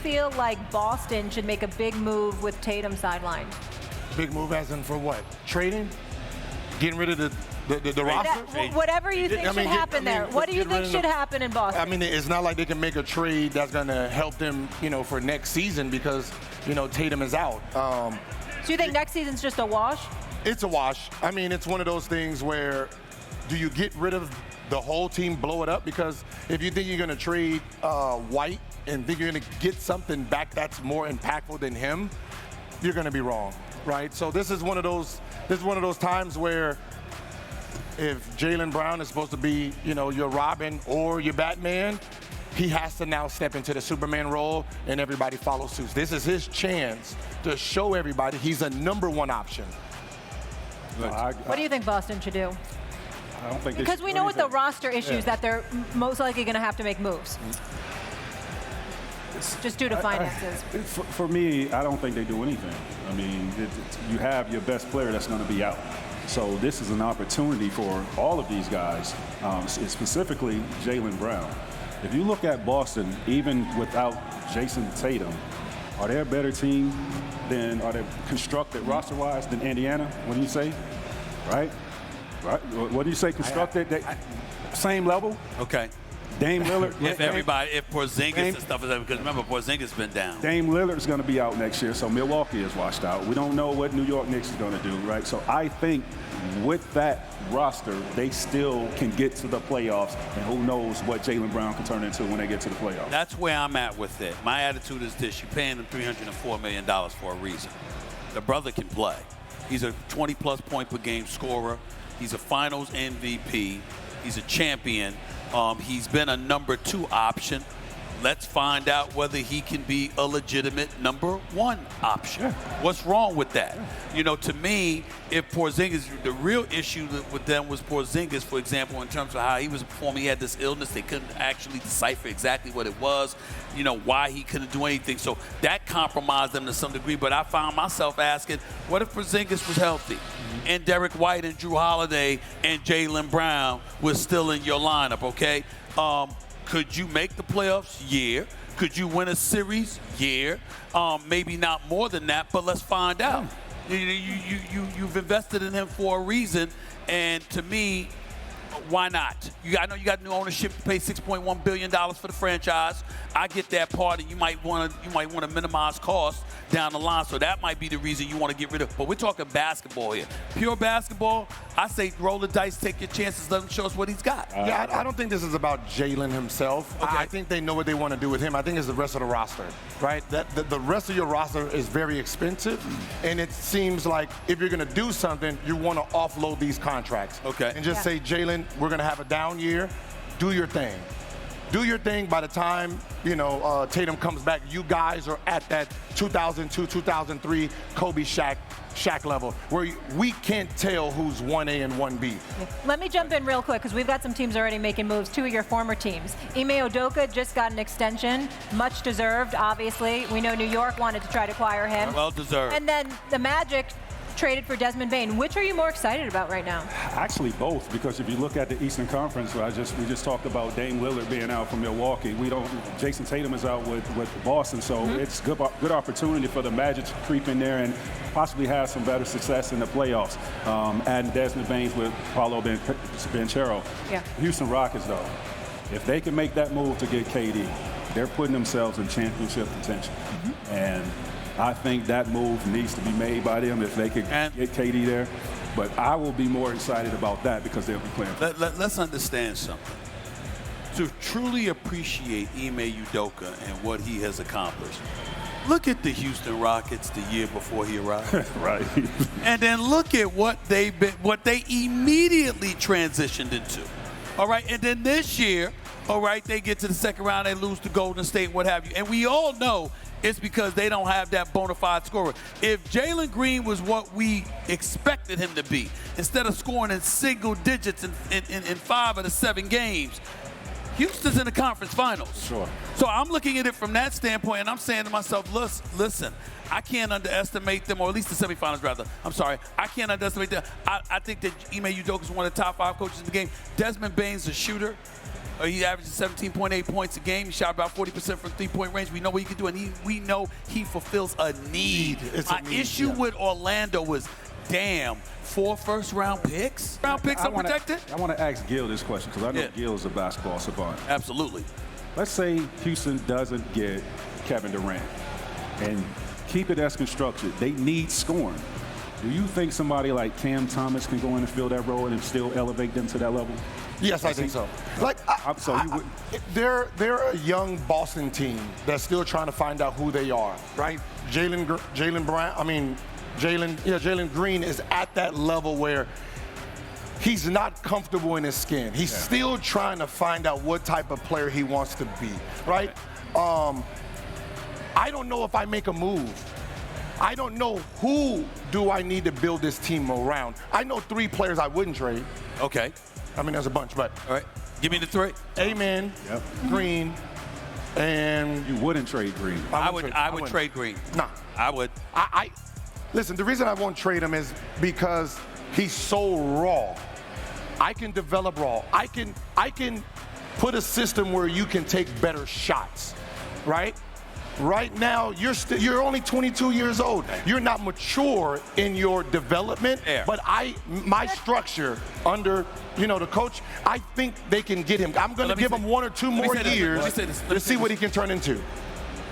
feel like Boston should make a big move with Tatum sidelined? Big move as in for what? Trading? Getting rid of the roster? Whatever you think should happen there. What do you think should happen in Boston? I mean, it's not like they can make a trade that's going to help them, for next season because, Tatum is out. So you think next season's just a wash? It's a wash. I mean, it's one of those things where do you get rid of the whole team, blow it up? Because if you think you're going to trade White and think you're going to get something back that's more impactful than him, you're going to be wrong, right? So this is one of those times where if Jaylen Brown is supposed to be, your Robin or your Batman, he has to now step into the Superman role and everybody follows suit. This is his chance to show everybody he's a #1 option. What do you think Boston should do? I don't think because we know with the roster issues that they're most likely going to have to make moves. Just due to finances. For me, I don't think they do anything. I mean, you have your best player that's going to be out. So this is an opportunity for all of these guys, specifically Jaylen Brown. If you look at Boston, even without Jayson Tatum, are they a better team are they constructed roster-wise than Indiana? What do you say? Right? What do you say? Constructed? Same level? Okay. Dame Lillard. If Porzingis and stuff is that, because remember Porzingis been down. Dame Lillard's going to be out next year, so Milwaukee is washed out. We don't know what New York Knicks is going to do, right? So I think with that roster, they still can get to the playoffs, and who knows what Jaylen Brown can turn into when they get to the playoffs. That's where I'm at with it. My attitude is this: you're paying him $304 million for a reason. The brother can play. He's a 20-plus point per game scorer. He's a Finals MVP. He's a champion. He's been a #2 option. Let's find out whether he can be a legitimate #1 option. Yeah. What's wrong with that? To me, if Porzingis, the real issue with them was Porzingis, for example, in terms of how he was performing. He had this illness. They couldn't actually decipher exactly what it was, why he couldn't do anything. So that compromised them to some degree. But I found myself asking, what if Porzingis was healthy? And Derek White and Drew Holiday and Jaylen Brown was still in your lineup, okay? Could you make the playoffs? Yeah. Could you win a series? Yeah. Maybe not more than that, but let's find out. You've invested in him for a reason, and to me, why not? I know you got new ownership to pay $6.1 billion for the franchise. I get that part, and you might want to minimize costs down the line. So that might be the reason you want to get rid of. But we're talking basketball here. Pure basketball, I say roll the dice, take your chances, let him show us what he's got. I don't think this is about Jaylen himself. Okay. I think they know what they want to do with him. I think it's the rest of the roster, right? The rest of your roster is very expensive, and it seems like if you're going to do something, you want to offload these contracts. Okay. And just say, Jaylen, we're going to have a down year. Do your thing. Do your thing. By the time, Tatum comes back, you guys are at that 2002, 2003 Kobe Shaq level where we can't tell who's 1A and 1B. Let me jump in real quick because we've got some teams already making moves. 2 of your former teams. Ime Udoka just got an extension, much deserved, obviously. We know New York wanted to try to acquire him. Well deserved. And then the Magic traded for Desmond Bane. Which are you more excited about right now? Actually, both, because if you look at the Eastern Conference, we just talked about Dame Lillard being out from Milwaukee. Jayson Tatum is out with Boston, so it's good opportunity for the Magic to creep in there and possibly have some better success in the playoffs. Adding Desmond Bane with Paolo Banchero. Yeah. Houston Rockets, though, if they can make that move to get KD, they're putting themselves in championship contention. And I think that move needs to be made by them if they could get KD there. But I will be more excited about that because they'll be playing. Let's understand something. To truly appreciate Ime Udoka and what he has accomplished, look at the Houston Rockets the year before he arrived. Right. And then look at what they immediately transitioned into. All right. And then this year, all right, they get to the second round, they lose to Golden State, what have you. And we all know it's because they don't have that bona fide scorer. If Jalen Green was what we expected him to be, instead of scoring in single digits in 5 of the 7 games, Houston's in the conference finals. Sure. So I'm looking at it from that standpoint, and I'm saying to myself, listen, I can't underestimate them, or at least the semifinals, rather. I'm sorry. I can't underestimate them. I think that Ime Udoka is one of the top 5 coaches in the game. Desmond Bane's a shooter. He averages 17.8 points a game. He shot about 40% from three-point range. We know what he can do, and we know he fulfills a need. My issue with Orlando was, damn, 4 first-round picks? Round picks unprotected? I want to ask Gil this question because I know Gil is a basketball savant. Absolutely. Let's say Houston doesn't get Kevin Durant and keep it as constructed. They need scoring. Do you think somebody like Cam Thomas can go in and fill that role and still elevate them to that level? Yes, I think so. They're a young Boston team that's still trying to find out who they are, right? Jalen Green is at that level where he's not comfortable in his skin. He's still trying to find out what type of player he wants to be, right? I don't know if I make a move. I don't know who do I need to build this team around. I know 3 players I wouldn't trade. Okay. I mean, there's a bunch, but. All right. Give me the 3. Amen, Green, and. You wouldn't trade Green. I would trade Green. Nah. I would. Listen, the reason I won't trade him is because he's so raw. I can develop raw. I can put a system where you can take better shots, right? Right now, you're only 22 years old. You're not mature in your development. But my structure under, the coach, I think they can get him. I'm going to give him 1 or 2 more years to see what he can turn into.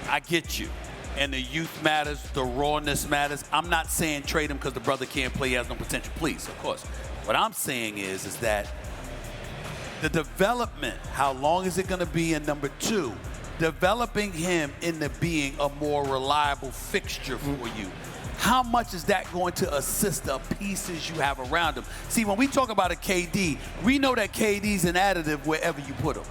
I get you. And the youth matters, the rawness matters. I'm not saying trade him because the brother can't play, he has no potential. Please, of course. What I'm saying is that the development, how long is it going to be? And number 2, developing him into being a more reliable fixture for you. How much is that going to assist the pieces you have around him? See, when we talk about a KD, we know that KD's an additive wherever you put him.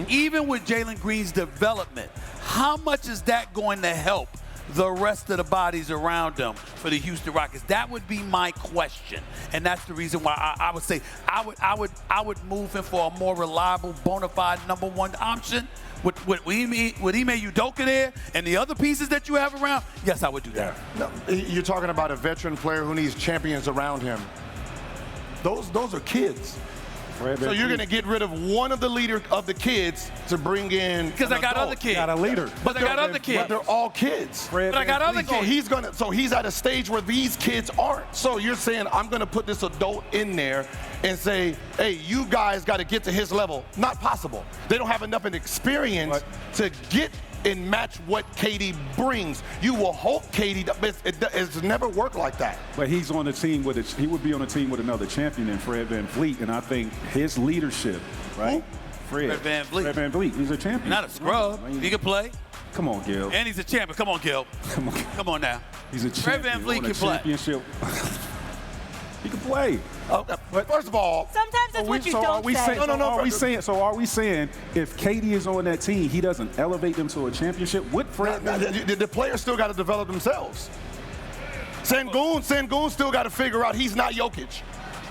Even with Jalen Green's development, how much is that going to help the rest of the bodies around him for the Houston Rockets? That would be my question, and that's the reason why I would say I would move him for a more reliable, bona fide number 1 option. With Ime Udoka there and the other pieces that you have around, yes, I would do that. No, you're talking about a veteran player who needs champions around him. Those are kids. So you're going to get rid of one of the leader of the kids to bring in. Because I got other kids. Got a leader. But I got other kids. But they're all kids. But I got other kids. So he's at a stage where these kids aren't. So you're saying I'm going to put this adult in there and say, hey, you guys got to get to his level. Not possible. They don't have enough experience to get and match what KD brings. You will hope KD, it's never worked like that. But he's on the team he would be on a team with another champion in Fred VanVleet, and I think his leadership, right? Fred VanVleet. Fred VanVleet, he's a champion. Not a scrub. He can play. Come on, Gil. And he's a champion. Come on, Gil. Come on now. He's a champion. Fred VanVleet can play. Championship. He can play. But first of all, sometimes that's what you don't say. Are we saying if KD is on that team, he doesn't elevate them to a championship? The players still got to develop themselves. Sengun still got to figure out he's not Jokic.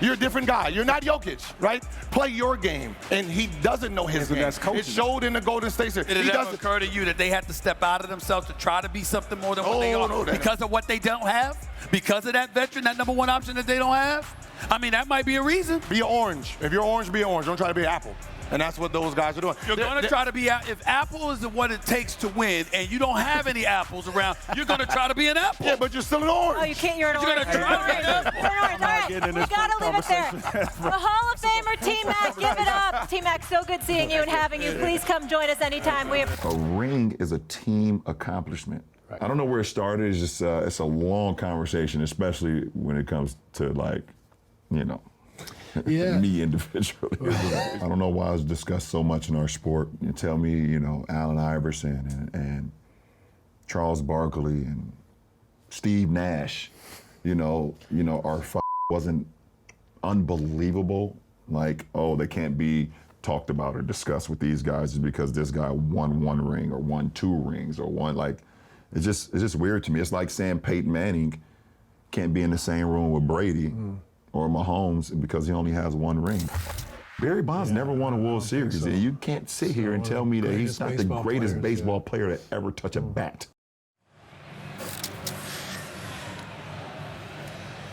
You're a different guy. You're not Jokic, right? Play your game. And he doesn't know his game. It showed in the Golden State Series. Did it ever occur to you that they had to step out of themselves to try to be something more than what they are because of what they don't have? Because of that veteran, that number 1 option that they don't have? I mean, that might be a reason. Be an orange. If you're orange, be an orange. Don't try to be an apple. And that's what those guys are doing. You're going to try to be, if apple is what it takes to win and you don't have any apples around, you're going to try to be an apple. Yeah, but you're still an orange. Oh, you can't, you're an orange. You're going to try to be an apple. You're an orange. All right, we got to leave it there. The Hall of Famer, T-Mac, give it up. T-Mac, so good seeing you and having you. Please come join us anytime. A ring is a team accomplishment. Right. I don't know where it started. It's just it's a long conversation, especially when it comes to me individually. I don't know why it's discussed so much in our sport. You tell me, Allen Iverson and Charles Barkley and Steve Nash, our wasn't unbelievable. Like, oh, they can't be talked about or discussed with these guys is because this guy won 1 ring or won 2 rings or won it's just weird to me. It's like saying Peyton Manning can't be in the same room with Brady or Mahomes because he only has 1 ring. Barry Bonds never won a World Series. So. You can't sit here and tell me that he's not the greatest baseball player to ever touch a bat.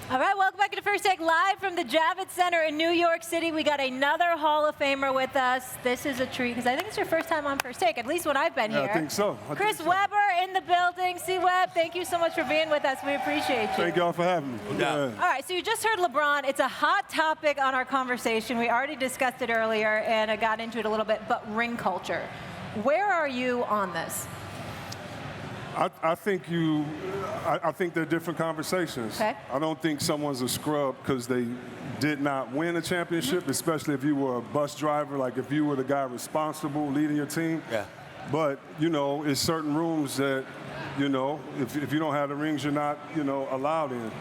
All right, welcome back to First Take live from the Javits Center in New York City. We got another Hall of Famer with us. This is a treat because I think it's your first time on First Take, at least when I've been here. I think so. Chris Webber in the building. C-Webb, thank you so much for being with us. We appreciate you. Thank y'all for having me. Yeah. All right, so you just heard LeBron. It's a hot topic on our conversation. We already discussed it earlier, and I got into it a little bit, but ring culture. Where are you on this? I think they're different conversations. Okay. I don't think someone's a scrub because they did not win a championship, especially if you were a bus driver, like if you were the guy responsible leading your team. Yeah. But, it's certain rooms that, if you don't have the rings, you're not, allowed in.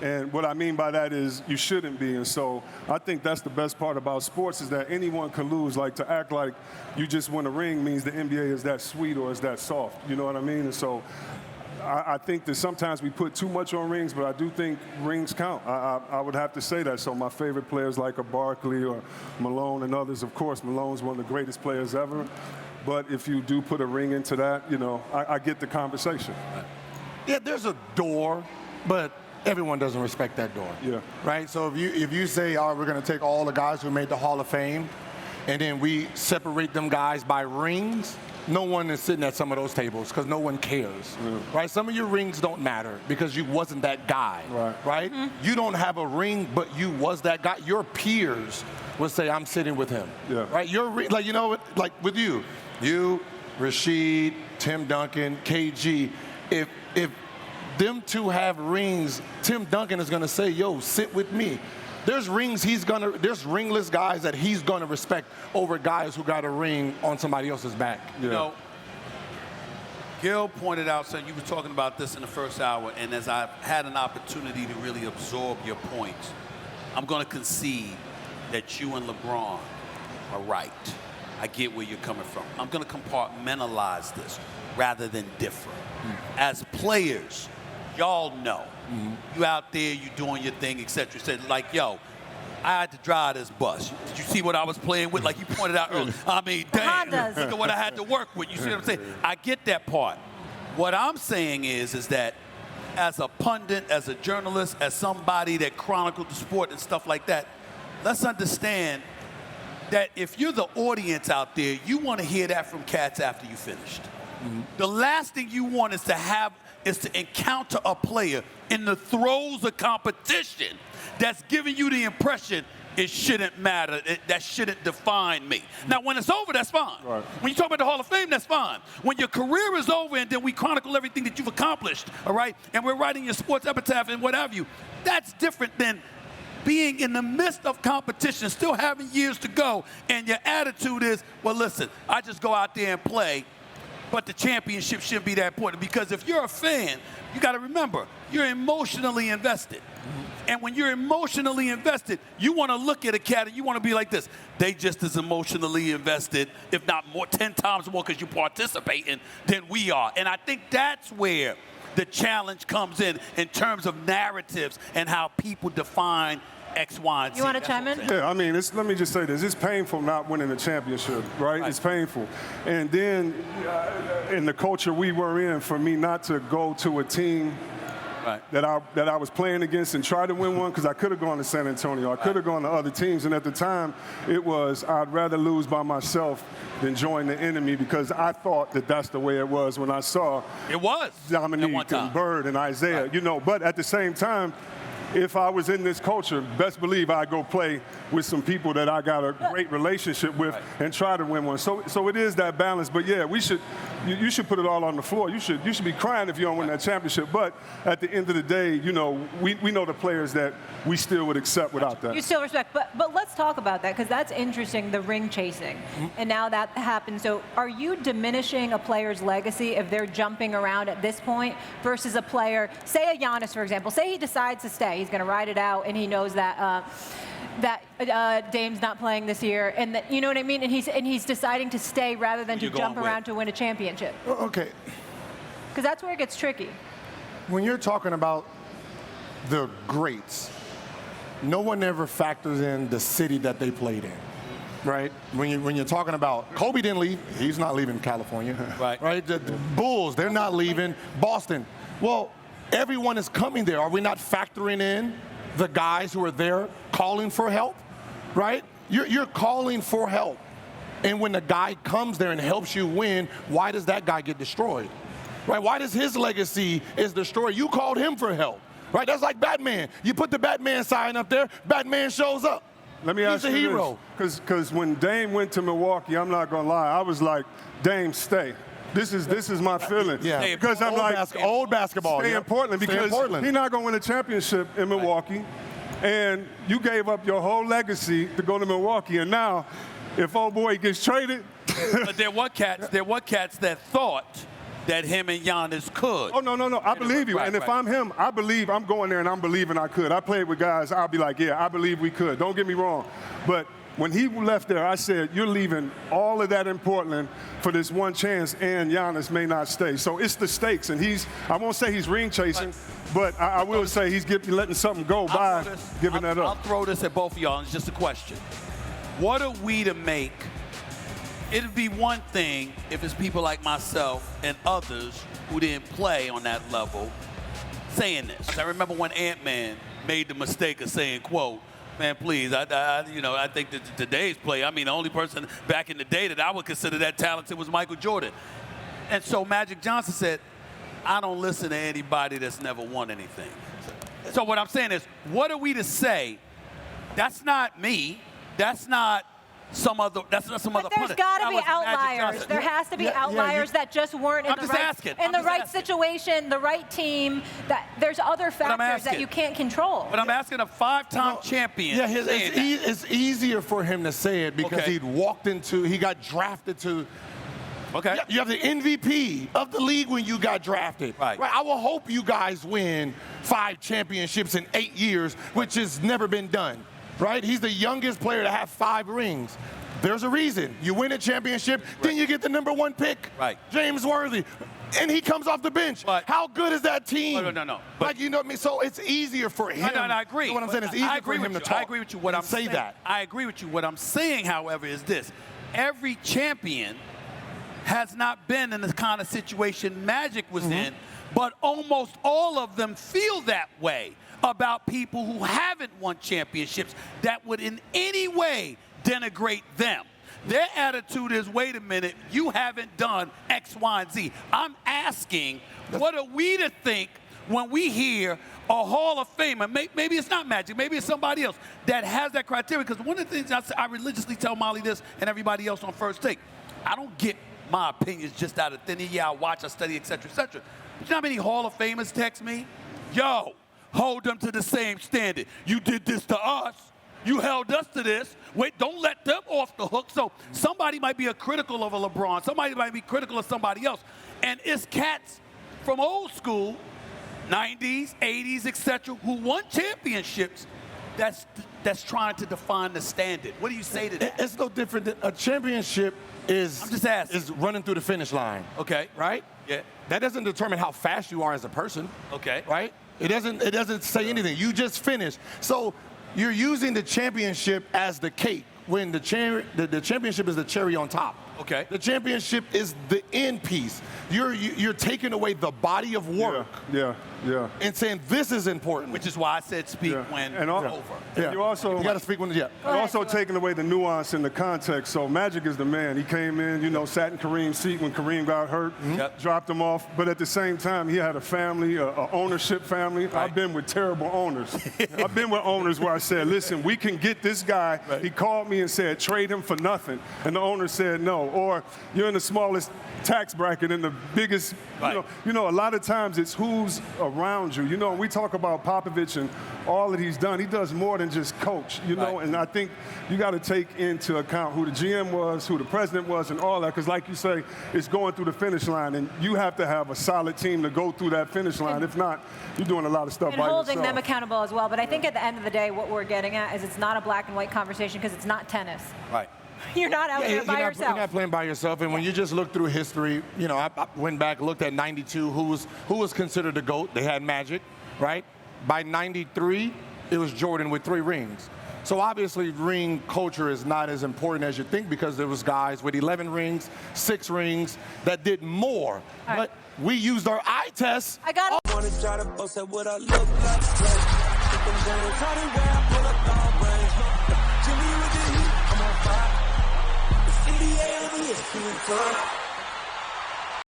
And what I mean by that is you shouldn't be. And so I think that's the best part about sports is that anyone can lose. Like to act like you just won a ring means the NBA is that sweet or is that soft. You know what I mean? And so I think that sometimes we put too much on rings, but I do think rings count. I would have to say that. So my favorite players like a Barkley or Malone and others, of course, Malone's one of the greatest players ever. But if you do put a ring into that, I get the conversation. Yeah, there's a door, but everyone doesn't respect that door. Yeah. Right? So if you say, all right, we're going to take all the guys who made the Hall of Fame, and then we separate them guys by rings, no one is sitting at some of those tables because no one cares. Yeah. Right? Some of your rings don't matter because you wasn't that guy. Right? Mm-hmm. You don't have a ring, but you was that guy. Your peers would say, I'm sitting with him. Yeah. Right? Like with you, Rasheed, Tim Duncan, KG, if them two have rings, Tim Duncan is going to say, yo, sit with me. There's there's ringless guys that he's going to respect over guys who got a ring on somebody else's back. Yeah. Gil pointed out, so you were talking about this in the first hour, and as I've had an opportunity to really absorb your points, I'm going to concede that you and LeBron are right. I get where you're coming from. I'm going to compartmentalize this rather than differ. As players, y'all know. You out there, you doing your thing, et cetera. Said like, yo, I had to drive this bus. Did you see what I was playing with? Like you pointed out earlier. I mean, damn, look at what I had to work with. You see what I'm saying? I get that part. What I'm saying is that as a pundit, as a journalist, as somebody that chronicled the sport and stuff like that, let's understand that if you're the audience out there, you want to hear that from cats after you finished. The last thing you want is to encounter a player in the throes of competition that's giving you the impression it shouldn't matter, that shouldn't define me. Now, when it's over, that's fine. Right. When you talk about the Hall of Fame, that's fine. When your career is over and then we chronicle everything that you've accomplished, all right, and we're writing your sports epitaph and what have you, that's different than being in the midst of competition, still having years to go, and your attitude is, well, listen, I just go out there and play, but the championship shouldn't be that important. Because if you're a fan, you got to remember, you're emotionally invested. And when you're emotionally invested, you want to look at a cat and you want to be like this. They just as emotionally invested, if not more, 10 times more because you participating than we are. And I think that's where the challenge comes in terms of narratives and how people define X, Y, and Z. You want to chime in? Yeah, I mean, let me just say this. It's painful not winning a championship, right? It's painful. And then in the culture we were in, for me not to go to a team that I was playing against and try to win one, because I could have gone to San Antonio. I could have gone to other teams. And at the time, it was I'd rather lose by myself than join the enemy, because I thought that that's the way it was when I saw Dominique and Bird and Isaiah. But at the same time, if I was in this culture, best believe I'd go play with some people that I got a great relationship with and try to win one. So it is that balance. But yeah, you should put it all on the floor. You should be crying if you don't win that championship. But at the end of the day, we know the players that we still would accept without that. You still respect. But let's talk about that, because that's interesting, the ring chasing. And now that happens. So are you diminishing a player's legacy if they're jumping around at this point versus a player, say a Giannis, for example, say he decides to stay. He's going to ride it out, and he knows that Dame's not playing this year, and that, you know what I mean? And he's deciding to stay rather than to jump around to win a championship. Okay. Because that's where it gets tricky. When you're talking about the greats, no one ever factors in the city that they played in, right? When you're talking about Kobe didn't leave, he's not leaving California, right? The Bulls, they're not leaving Boston. Well, everyone is coming there. Are we not factoring in the guys who are there calling for help, right? You're calling for help. And when the guy comes there and helps you win, why does that guy get destroyed? Right? Why does his legacy is destroyed? You called him for help. Right? That's like Batman. You put the Batman sign up there, Batman shows up. Let me ask you He's a hero. Because when Dame went to Milwaukee, I'm not going to lie, I was like, Dame, stay. This is my feeling. Yeah. Because I'm old basketball. Stay in Portland because he's not going to win a championship in Milwaukee. And you gave up your whole legacy to go to Milwaukee. And now, if old boy gets traded. But there were cats that thought that him and Giannis could. Oh, no. I believe you. And if I'm him, I believe I'm going there and I'm believing I could. I played with guys, I'll be like, yeah, I believe we could. Don't get me wrong. But when he left there, I said, you're leaving all of that in Portland for this one chance, and Giannis may not stay. So it's the stakes. And I won't say he's ring chasing, but I will say he's letting something go by giving that up. I'll throw this at both of y'all. It's just a question. What are we to make? It'd be one thing if it's people like myself and others who didn't play on that level saying this. I remember when Ant-Man made the mistake of saying, quote, man, please, I think that today's play, the only person back in the day that I would consider that talented was Michael Jordan. And so Magic Johnson said, I don't listen to anybody that's never won anything. So what I'm saying is, what are we to say? That's not me. That's not some other But there's got to be outliers. There has to be outliers that just weren't in the right situation, the right team. That there's other factors that you can't control. But I'm asking a 5-time champion. Yeah, it's easier for him to say it because he got drafted to. Okay. You have the MVP of the league when you got drafted. Right. I will hope you guys win 5 championships in 8 years, which has never been done. Right? He's the youngest player to have 5 rings. There's a reason. You win a championship, then you get the #1 pick. Right. James Worthy. And he comes off the bench. But, how good is that team? No. But, you know what I mean? So it's easier for him. No, I agree. You know what I'm saying? It's easier for him to talk. I agree with you. What I'm saying, that. I agree with you. What I'm saying, however, is this. Every champion has not been in the kind of situation Magic was in, but almost all of them feel that way about people who haven't won championships that would in any way denigrate them. Their attitude is, wait a minute, you haven't done X, Y, and Z. I'm asking, what are we to think when we hear a Hall of Famer, maybe it's not Magic, maybe it's somebody else that has that criteria? Because one of the things I religiously tell Molly this and everybody else on First Take, I don't get my opinions just out of thin air. Yeah, I watch, I study, et cetera, et cetera. But you know how many Hall of Famers text me? Yo, hold them to the same standard. You did this to us. You held us to this. Wait, don't let them off the hook. So somebody might be critical of a LeBron. Somebody might be critical of somebody else. And it's cats from old school, 90s, 80s, et cetera, who won championships that's trying to define the standard. What do you say to that? It's no different than a championship is, I'm just asking. is running through the finish line. Okay. Right? Yeah. That doesn't determine how fast you are as a person. Okay. Right? It doesn't say anything. You just finished. So you're using the championship as the cake when the championship is the cherry on top. Okay. The championship is the end piece. You're taking away the body of work. Yeah. And saying this is important. Which is why I said speak when it's over. Yeah. You got to speak when You're also taking away the nuance and the context. So Magic is the man. He came in, sat in Kareem's seat when Kareem got hurt, dropped him off. But at the same time, he had a family, an ownership family. Right. I've been with terrible owners. I've been with owners where I said, listen, we can get this guy. Right. He called me and said, trade him for nothing. And the owner said no. Or you're in the smallest tax bracket and the biggest, right. A lot of times it's who's around you. We talk about Popovich and all that he's done. He does more than just coach, right. And I think you got to take into account who the GM was, who the president was, and all that, because like you say, it's going through the finish line, and you have to have a solid team to go through that finish line. If not, you're doing a lot of stuff by yourself. And holding them accountable as well. But I think at the end of the day, what we're getting at is it's not a black and white conversation because it's not tennis. Right. You're not out there by yourself. You're not playing by yourself. And when you just look through history, I went back, looked at 92, who was considered the GOAT. They had Magic, right? By 93, it was Jordan with 3 rings. So obviously ring culture is not as important as you think because there was guys with 11 rings, 6 rings that did more. Right. But we used our eye tests. I got it. them James Harden where I pull up all brains. Jimmy with the heat, I'm on fire. It's NBA on the ESPN tour.